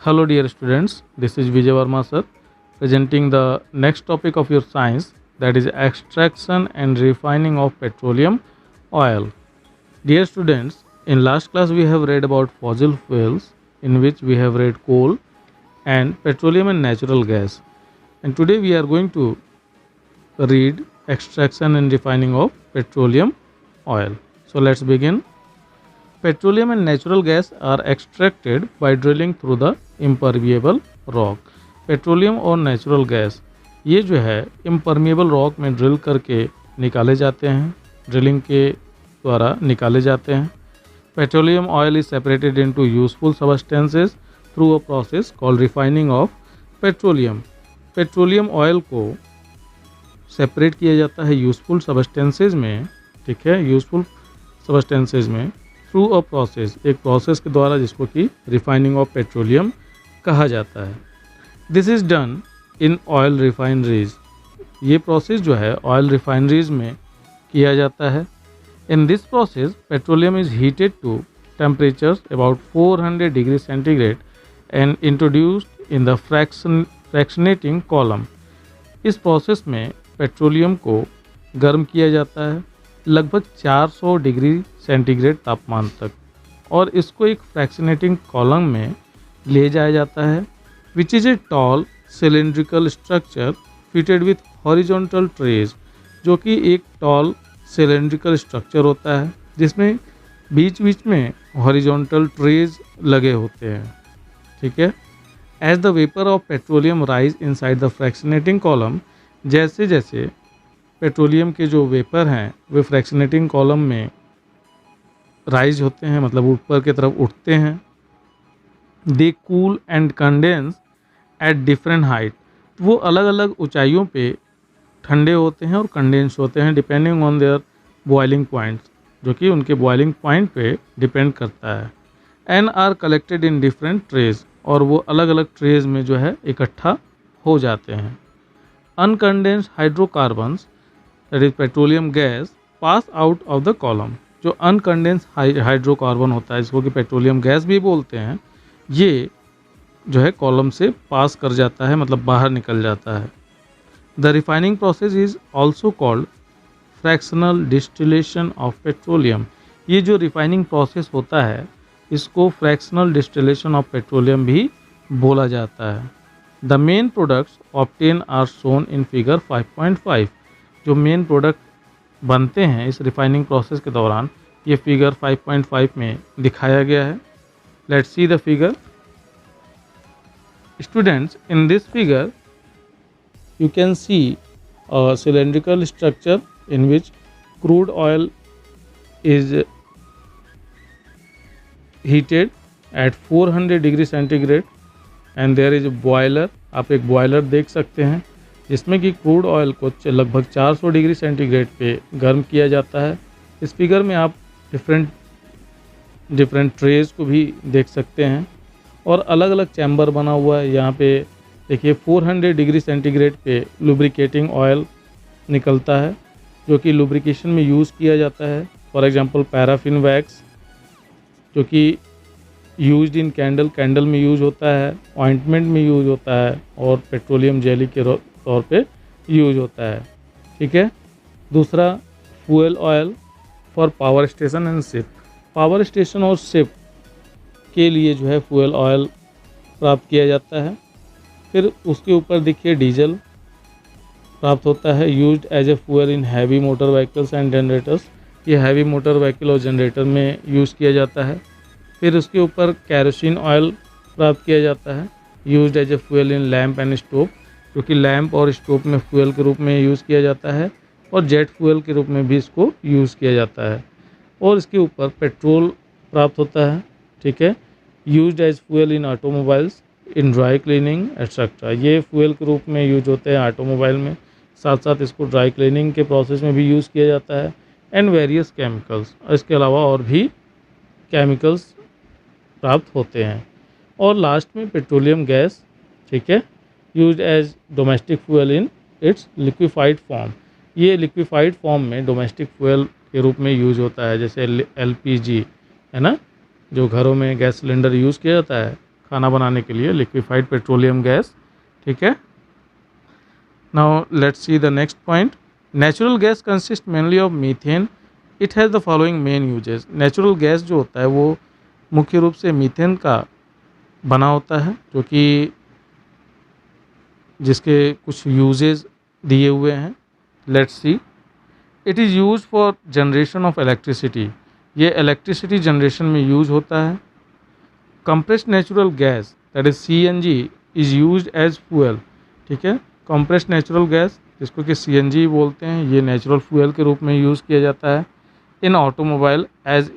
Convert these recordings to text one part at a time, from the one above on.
Hello dear students, this is Vijay Verma sir presenting the next topic of your science, that is extraction and refining of petroleum oil. Dear students, in last class we have read about fossil fuels, in which we have read coal and petroleum and natural gas, and today we are going to read extraction and refining of petroleum oil. So let's begin. Petroleum and natural gas are extracted by drilling through the impermeable rock. Petroleum और natural gas ये जो है impermeable rock में drill करके निकाले जाते हैं, drilling के द्वारा निकाले जाते हैं. Petroleum oil is separated into useful substances through a process called refining of petroleum. Petroleum oil को सेपरेट किया जाता है यूजफुल सब्सटेंसेस में, ठीक है, यूजफुल सब्सटेंसेस में थ्रू अ प्रोसेस, एक प्रोसेस के द्वारा जिसको कि रिफाइनिंग ऑफ पेट्रोलियम कहा जाता है. This is done in oil refineries. ये प्रोसेस जो है ऑयल रिफाइनरीज में किया जाता है. In this process petroleum is heated to temperatures about 400 degree centigrade and introduced in the fractionating column. इस प्रोसेस में पेट्रोलियम को गर्म किया जाता है लगभग 400 डिग्री सेंटीग्रेड तापमान तक, और इसको एक फ्रैक्शनेटिंग कॉलम में ले जाया जाता है, which is a tall cylindrical structure fitted with horizontal trays, जो कि एक टॉल सिलेंड्रिकल स्ट्रक्चर होता है जिसमें बीच बीच में हॉरिजॉन्टल ट्रेज लगे होते हैं, ठीक है. As the vapour of petroleum rise inside the fractionating column, जैसे जैसे पेट्रोलियम के जो वेपर हैं वे फ्रैक्शनेटिंग कॉलम में राइज होते हैं, मतलब ऊपर की तरफ उठते हैं. They cool and condense at different height. वो अलग अलग ऊंचाइयों पे ठंडे होते हैं और कंडेंस होते हैं depending on their boiling points, जो कि उनके बॉइलिंग पॉइंट पे डिपेंड करता है. And are collected in different trays, और वो अलग अलग ट्रेज में जो है इकट्ठा हो जाते हैं. Uncondensed hydrocarbons, that is petroleum gas, pass out of the column. जो अनकंडेंस हाइड्रोकार्बन होता है, जिसको कि पेट्रोलियम गैस भी बोलते हैं, ये जो है कॉलम से पास कर जाता है, मतलब बाहर निकल जाता है. The refining process is also called fractional distillation of petroleum. ये जो रिफाइनिंग प्रोसेस होता है इसको फ्रैक्शनल डिस्टिलेशन ऑफ पेट्रोलियम भी बोला जाता है. The main products obtain are shown in figure 5.5. जो मेन प्रोडक्ट बनते हैं इस रिफाइनिंग प्रोसेस के दौरान ये फिगर 5.5 में दिखाया गया है. Let's see the figure. Students, in this figure you can see a cylindrical structure in which crude oil is heated at 400 degree centigrade and there is a boiler. आप एक boiler देख सकते हैं जिसमें कि क्रूड ऑयल को लगभग 400 degree centigrade पे गर्म किया जाता है. इस फिगर में आप डिफरेंट ट्रेज को भी देख सकते हैं और अलग अलग चैम्बर बना हुआ है. यहाँ पे देखिए 400 डिग्री सेंटीग्रेड पे लुब्रिकेटिंग ऑयल निकलता है जो कि लुब्रिकेशन में यूज़ किया जाता है. फॉर एग्जांपल पैराफिन वैक्स जो कि यूज्ड इन कैंडल में यूज़ होता है, ऑइंटमेंट में यूज़ होता है और पेट्रोलियम जेली के तौर पे यूज़ होता है, ठीक है. दूसरा fuel oil for power station and ship. Power station और शिप के लिए जो है फ्यूल ऑयल प्राप्त किया जाता है. फिर उसके ऊपर देखिए डीजल प्राप्त होता है, used as a fuel in heavy motor vehicles and generators. ये हैवी मोटर व्हीकल और जनरेटर में यूज़ किया जाता है. फिर उसके ऊपर कैरोसिन ऑयल प्राप्त किया जाता है, used as a fuel in lamp and stove, जो कि लैंप और स्टोव में फ्यूल के रूप में यूज़ किया जाता है और जेट फ्यूल के रूप में भी इसको यूज़ किया जाता है. और इसके ऊपर पेट्रोल प्राप्त होता है, ठीक है, used as fuel in automobiles, in dry cleaning etcetera. ये फ्यूल के रूप में यूज होते हैं ऑटोमोबाइल में, साथ साथ इसको ड्राई क्लीनिंग के प्रोसेस में भी यूज़ किया जाता है. एंड वेरियस केमिकल्स, इसके अलावा और भी केमिकल्स प्राप्त होते हैं. और लास्ट में पेट्रोलियम गैस, ठीक है, used as domestic fuel in its liquefied form. ये लिक्विफाइड फॉर्म में डोमेस्टिक फ्यूल के रूप में यूज होता है, जैसे LPG है ना, जो घरों में गैस सिलेंडर यूज़ किया जाता है खाना बनाने के लिए, लिक्विफाइड पेट्रोलियम गैस। ठीक है, now let's see the next point. Natural gas consist mainly of methane, it has the following main uses. Natural gas जो होता है वो मुख्य रूप से मीथेन का बना होता है, जो कि जिसके कुछ यूजेस दिए हुए हैं। Let's see, it is use for generation of electricity, ये इलेक्ट्रिसिटी जनरेशन में यूज होता है। Compressed natural gas that is CNG is used as fuel. ठीक है, कंप्रेस्ड नेचुरल गैस जिसको कि CNG बोलते हैं, ये नेचुरल फ्यूल के रूप में यूज़ किया जाता है in automobile as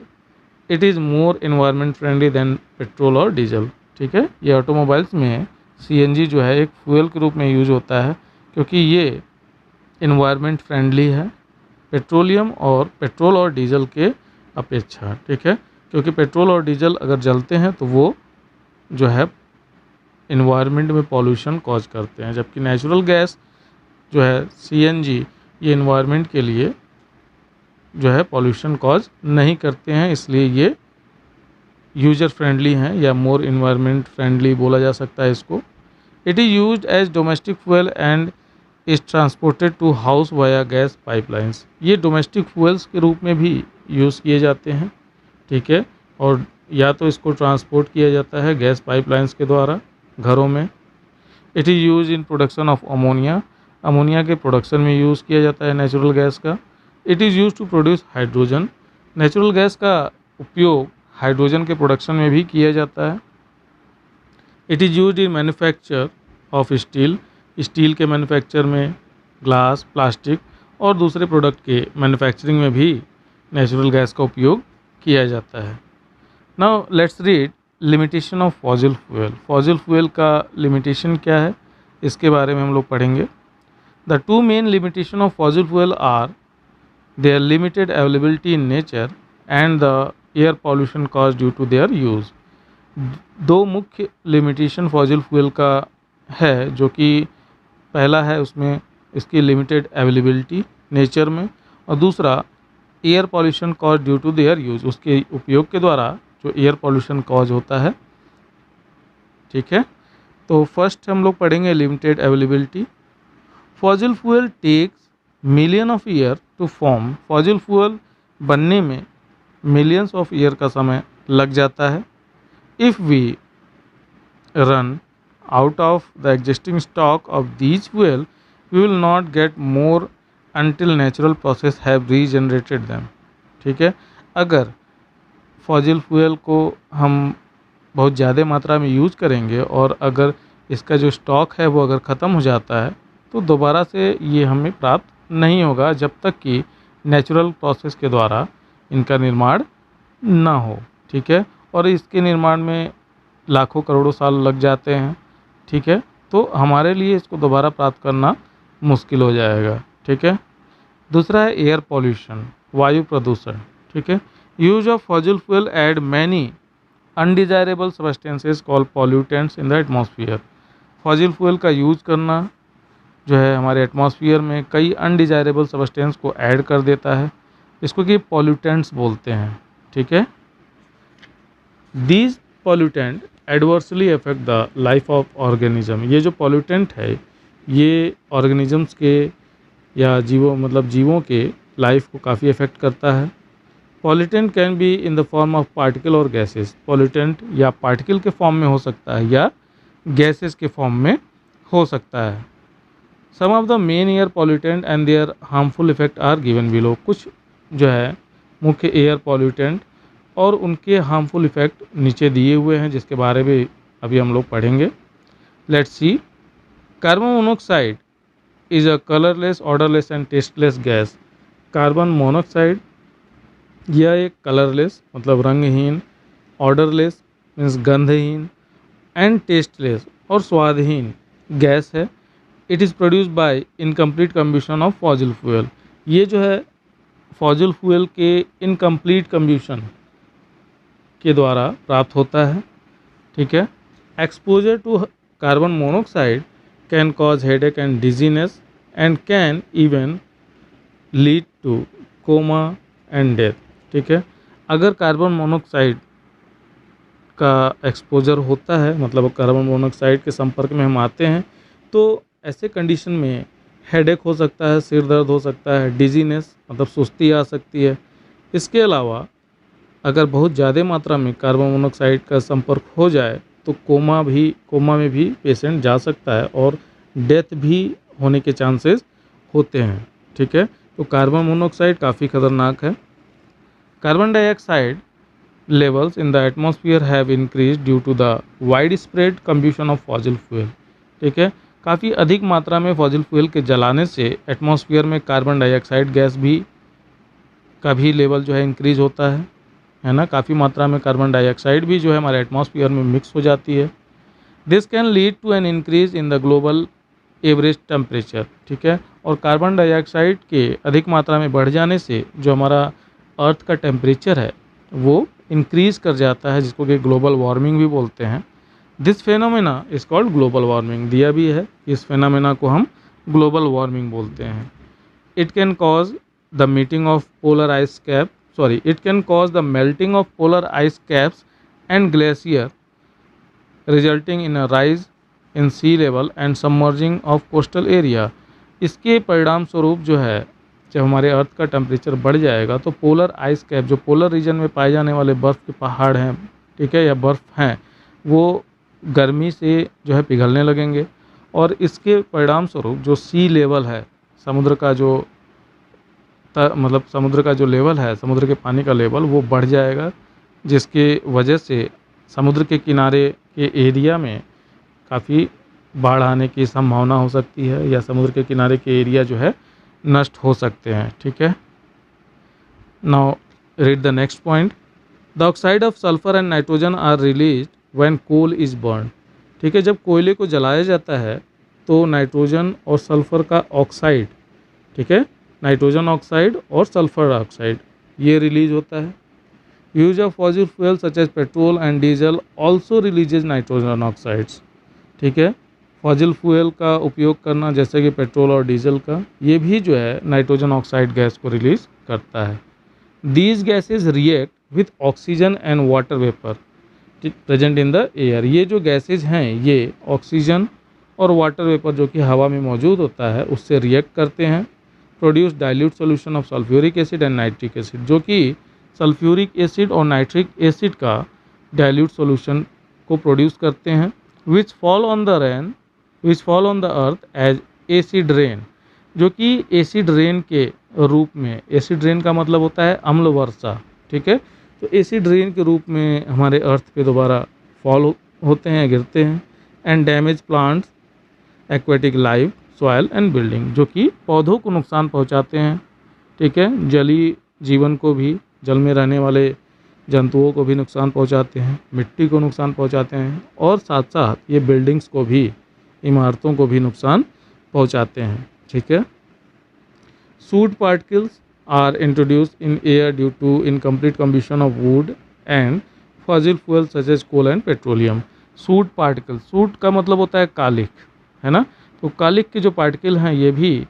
it is more environment friendly than petrol और डीजल। ठीक है, ये ऑटोमोबाइल्स में CNG जो है एक फ्यूल के रूप में यूज होता है क्योंकि ये इन्वायरमेंट फ्रेंडली है पेट्रोल और डीजल के अपेक्षा। ठीक है, क्योंकि पेट्रोल और डीजल अगर जलते हैं तो वो जो है इन्वायरमेंट में पॉल्यूशन कॉज करते हैं, जबकि नेचुरल गैस जो है CNG ये इन्वायरमेंट के लिए जो है पॉल्यूशन कॉज नहीं करते हैं, इसलिए ये यूजर फ्रेंडली हैं या मोर इन्वायरमेंट फ्रेंडली बोला जा सकता है इसको। It is used as domestic fuel and is transported to house via gas pipelines, ये डोमेस्टिक फ्यूल्स के रूप में भी यूज़ किए जाते हैं। ठीक है, और या तो इसको ट्रांसपोर्ट किया जाता है गैस पाइपलाइंस के द्वारा घरों में। It is use in production of ammonia, ammonia के प्रोडक्शन में यूज़ किया जाता है नेचुरल गैस का। It is use to produce hydrogen, natural gas का उपयोग हाइड्रोजन के प्रोडक्शन में भी किया जाता है। It is use in manufacture of steel, steel के मैन्युफैक्चर में, ग्लास, प्लास्टिक और दूसरे प्रोडक्ट के मैन्युफैक्चरिंग में भी नेचुरल गैस का उपयोग किया जाता है। Now let's read limitation of fossil fuel. Fossil fuel का लिमिटेशन क्या है इसके बारे में हम लोग पढ़ेंगे। The two main limitation of fossil fuel are their limited availability in nature and the air pollution cause due to their use. दो मुख्य लिमिटेशन फॉसिल फ्यूल का है, जो कि पहला है उसमें इसकी लिमिटेड अवेलेबिलिटी नेचर में, और दूसरा air pollution cause due to their use, उसके उपयोग के द्वारा जो एयर पॉल्यूशन कॉज होता है। ठीक है, तो फर्स्ट हम लोग पढ़ेंगे limited availability. Fossil fuel takes million of year to form, fossil fuel बनने में मिलियंस ऑफ ईयर का समय लग जाता है। If we run out of the existing stock of these fuel, we will not get more until natural process have regenerated them। ठीक है, अगर फॉसिल फ्यूल को हम बहुत ज़्यादा मात्रा में यूज़ करेंगे और अगर इसका जो स्टॉक है वो अगर ख़त्म हो जाता है तो दोबारा से ये हमें प्राप्त नहीं होगा जब तक कि नेचुरल प्रोसेस के द्वारा इनका निर्माण ना हो। ठीक है, और इसके निर्माण में लाखों करोड़ों साल लग जाते हैं। ठीक है, तो हमारे लिए इसको दोबारा प्राप्त करना मुश्किल हो जाएगा। ठीक है, दूसरा है एयर पॉल्यूशन, वायु प्रदूषण। ठीक है, use of fossil fuel add many undesirable substances called pollutants in the atmosphere. Fossil fuel का यूज करना जो है हमारे एटमॉस्फेयर में कई अनडिजायरेबल सब्सटेंस को ऐड कर देता है, इसको कि पॉल्यूटेंट्स बोलते हैं। ठीक है, these pollutant adversely affect the life of organism. ये जो पॉल्यूटेंट है ये ऑर्गेनिजम्स के या जीवों के लाइफ को काफ़ी अफेक्ट करता है। Pollutant can be in the form of particle और गैसेस, पॉल्यूटेंट या पार्टिकल के फॉर्म में हो सकता है या गैसेस के फॉर्म में हो सकता है। Some of the main air pollutant and their harmful effect are given below. कुछ जो है मुख्य एयर पॉल्यूटेंट और उनके हार्मफुल इफ़ेक्ट नीचे दिए हुए हैं, जिसके बारे में अभी हम लोग पढ़ेंगे। Let's see, carbon monoxide is a colourless, odourless and tasteless gas. Carbon monoxide यह एक कलरलेस मतलब रंगहीन, ऑर्डरलेस मीन्स गंधहीन, एंड टेस्टलेस और स्वादहीन गैस है। It is produced by incomplete combustion of fossil fuel. ये जो है फॉसिल फ्यूल के इनकम्प्लीट कम्बशन के द्वारा प्राप्त होता है। ठीक है, exposure to carbon monoxide can cause headache and dizziness and can even lead to coma and death. ठीक है, अगर कार्बन मोनोऑक्साइड का एक्सपोजर होता है, मतलब कार्बन मोनोऑक्साइड के संपर्क में हम आते हैं, तो ऐसे कंडीशन में हेडेक हो सकता है, सिर दर्द हो सकता है, डिजीनेस मतलब सुस्ती आ सकती है। इसके अलावा अगर बहुत ज़्यादा मात्रा में कार्बन मोनोऑक्साइड का संपर्क हो जाए तो कोमा में भी पेशेंट जा सकता है और डेथ भी होने के चांसेस होते हैं। ठीक है, तो कार्बन मोनोऑक्साइड काफ़ी खतरनाक है। Carbon dioxide levels in the atmosphere have increased due to the widespread combustion of fossil fuel। ठीक है, काफ़ी अधिक मात्रा में फॉसिल फ्यूल के जलाने से एटमॉस्फेयर में कार्बन डाइऑक्साइड गैस का भी लेवल जो है इंक्रीज होता है ना। काफ़ी मात्रा में कार्बन डाइऑक्साइड भी जो है हमारे एटमॉस्फेयर में मिक्स हो जाती है। This can lead to an increase in the global average temperature. ठीक है, और कार्बन डाइऑक्साइड के अधिक मात्रा में बढ़ जाने से जो हमारा अर्थ का टेम्परेचर है वो इंक्रीज कर जाता है, जिसको कि ग्लोबल वार्मिंग भी बोलते हैं। This phenomena is called global warming, दिया भी है, इस फेनोमेना को हम ग्लोबल वार्मिंग बोलते हैं। It can cause the meeting of polar ice cap it can cause the melting of polar ice caps and glacier resulting in a rise in sea level and submerging of coastal area. इसके परिणाम स्वरूप जो है, जब हमारे अर्थ का temperature बढ़ जाएगा तो पोलर आइस कैप, जो पोलर रीजन में पाए जाने वाले बर्फ़ के पहाड़ हैं, ठीक है, या बर्फ़ हैं, वो गर्मी से जो है पिघलने लगेंगे और इसके परिणाम स्वरूप जो सी लेवल है, समुद्र का जो समुद्र का जो लेवल है, समुद्र के पानी का लेवल वो बढ़ जाएगा, जिसके वजह से समुद्र के किनारे के एरिया में काफ़ी बाढ़ आने की संभावना हो सकती है, या समुद्र के किनारे के एरिया जो है नष्ट हो सकते हैं। ठीक है, now read the next point. The oxide of sulphur and nitrogen are release when coal is burn. ठीक है, जब कोयले को जलाया जाता है तो नाइट्रोजन और सल्फर का ऑक्साइड, ठीक है, नाइट्रोजन ऑक्साइड और सल्फर ऑक्साइड ये रिलीज होता है। Use of fossil fuel such as petrol and diesel also releases nitrogen oxides. ठीक है, फॉसिल फ्यूल का उपयोग करना जैसे कि पेट्रोल और डीजल का, ये भी जो है नाइट्रोजन ऑक्साइड गैस को रिलीज करता है। These gases react with oxygen and water vapour present in the air. ये जो गैसेज हैं ये ऑक्सीजन और वाटर वेपर जो कि हवा में मौजूद होता है उससे रिएक्ट करते हैं। Produce dilute solution of sulphuric acid and nitric acid, जो कि सल्फ्यूरिक एसिड और नाइट्रिक एसिड का डाइल्यूट सोल्यूशन को प्रोड्यूस करते हैं। Which fall on the earth as acid rain, जो कि एसिड रेन के रूप में, एसिड रेन का मतलब होता है अम्ल वर्षा। ठीक है, तो एसिड रेन के रूप में हमारे अर्थ पे दोबारा फॉल होते हैं, गिरते हैं। And damage plants, aquatic life, soil and building, जो कि पौधों को नुकसान पहुंचाते हैं। ठीक है, जलीय जीवन को भी, जल में रहने वाले जंतुओं को भी नुकसान पहुंचाते हैं, मिट्टी को नुकसान पहुंचाते हैं, और साथ साथ ये बिल्डिंग्स को भी, इमारतों को भी नुकसान पहुंचाते हैं। ठीक है, soot particles are introduced in air due to incomplete combustion of wood and fossil fuel such as coal and petroleum. Soot particle, soot का मतलब होता है कालिक, है ना, तो कालिक के जो पार्टिकल हैं ये भी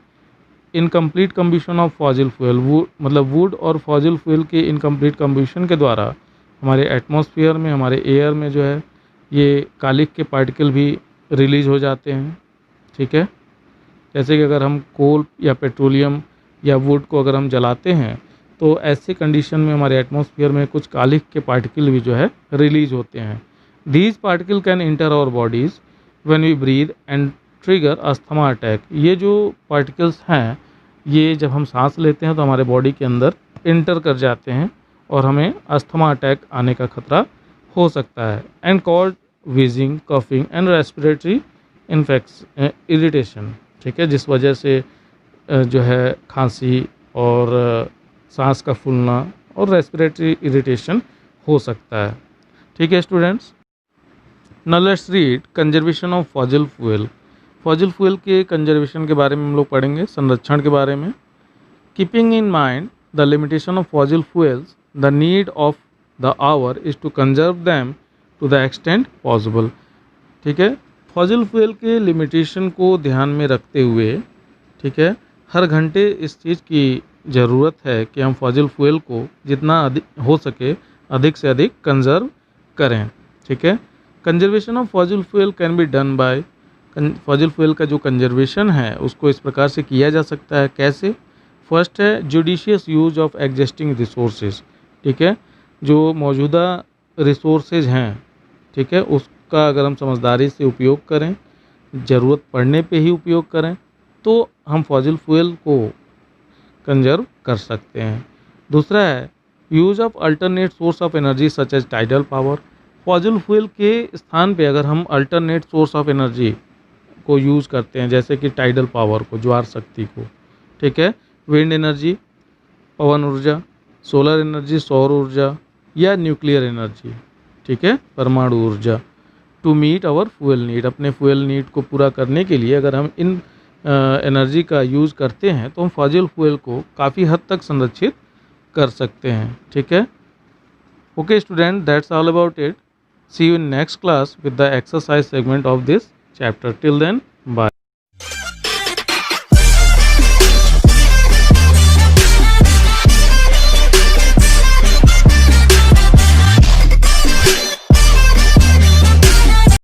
incomplete combustion of fossil fuel, मतलब वुड और फॉसिल फ्यूल के इनकम्प्लीट कम्बशन के द्वारा हमारे एटमॉस्फेयर में, हमारे एयर में जो है ये कालिक के पार्टिकल भी रिलीज हो जाते हैं। ठीक है, जैसे कि अगर हम कोल या पेट्रोलियम या वुड को अगर हम जलाते हैं तो ऐसे कंडीशन में हमारे एटमॉस्फेयर में कुछ कालिक के पार्टिकल भी जो है रिलीज होते हैं। These particle can enter our bodies when we breathe and trigger asthma attack. ये जो पार्टिकल्स हैं ये जब हम सांस लेते हैं तो हमारे बॉडी के अंदर इंटर कर जाते हैं और हमें अस्थमा अटैक आने का खतरा हो सकता है। And called wheezing, coughing and respiratory irritation. ठीक है, जिस वजह से जो है खांसी और सांस का फूलना और रेस्पिरेटरी इरिटेशन हो सकता है। ठीक है students, now let's read conservation of fossil fuel. Fossil fuel के कंजर्वेशन के बारे में हम लोग पढ़ेंगे, संरक्षण के बारे में। Keeping in mind the limitation of fossil fuels, the need of the hour is to conserve them to the extent possible. ठीक है, फॉसिल फ्यूल के लिमिटेशन को ध्यान में रखते हुए, ठीक है, हर घंटे इस चीज़ की ज़रूरत है कि हम फॉसिल फ्यूल को जितना अधिक हो सके अधिक से अधिक कंजर्व करें। ठीक है। Conservation of fossil fuel can be done by, fossil fuel का जो कंजर्वेशन है उसको इस प्रकार से किया जा सकता है। कैसे? फर्स्ट है judicious use of existing resources, ठीक है। जो मौजूदा रिसोर्सेज हैं, ठीक है, उसका अगर हम समझदारी से उपयोग करें, ज़रूरत पड़ने पे ही उपयोग करें, तो हम फॉसिल फ्यूल को कंजर्व कर सकते हैं। दूसरा है use of alternate source of energy such as tidal power. Fossil fuel के स्थान पे अगर हम अल्टरनेट सोर्स ऑफ एनर्जी को यूज़ करते हैं, जैसे कि टाइडल पावर को, ज्वार शक्ति को, ठीक है, विंड एनर्जी, पवन ऊर्जा, सोलर एनर्जी, सौर ऊर्जा, या न्यूक्लियर एनर्जी, ठीक है, परमाणु ऊर्जा, to meet our fuel need, अपने फ्यूल नीड को पूरा करने के लिए अगर हम इन एनर्जी का यूज़ करते हैं तो हम फॉसिल फ्यूल को काफ़ी हद तक संरक्षित कर सकते हैं, ठीक है। Okay student, that's all about it. See you in next class with the exercise segment of this chapter. Till then, bye.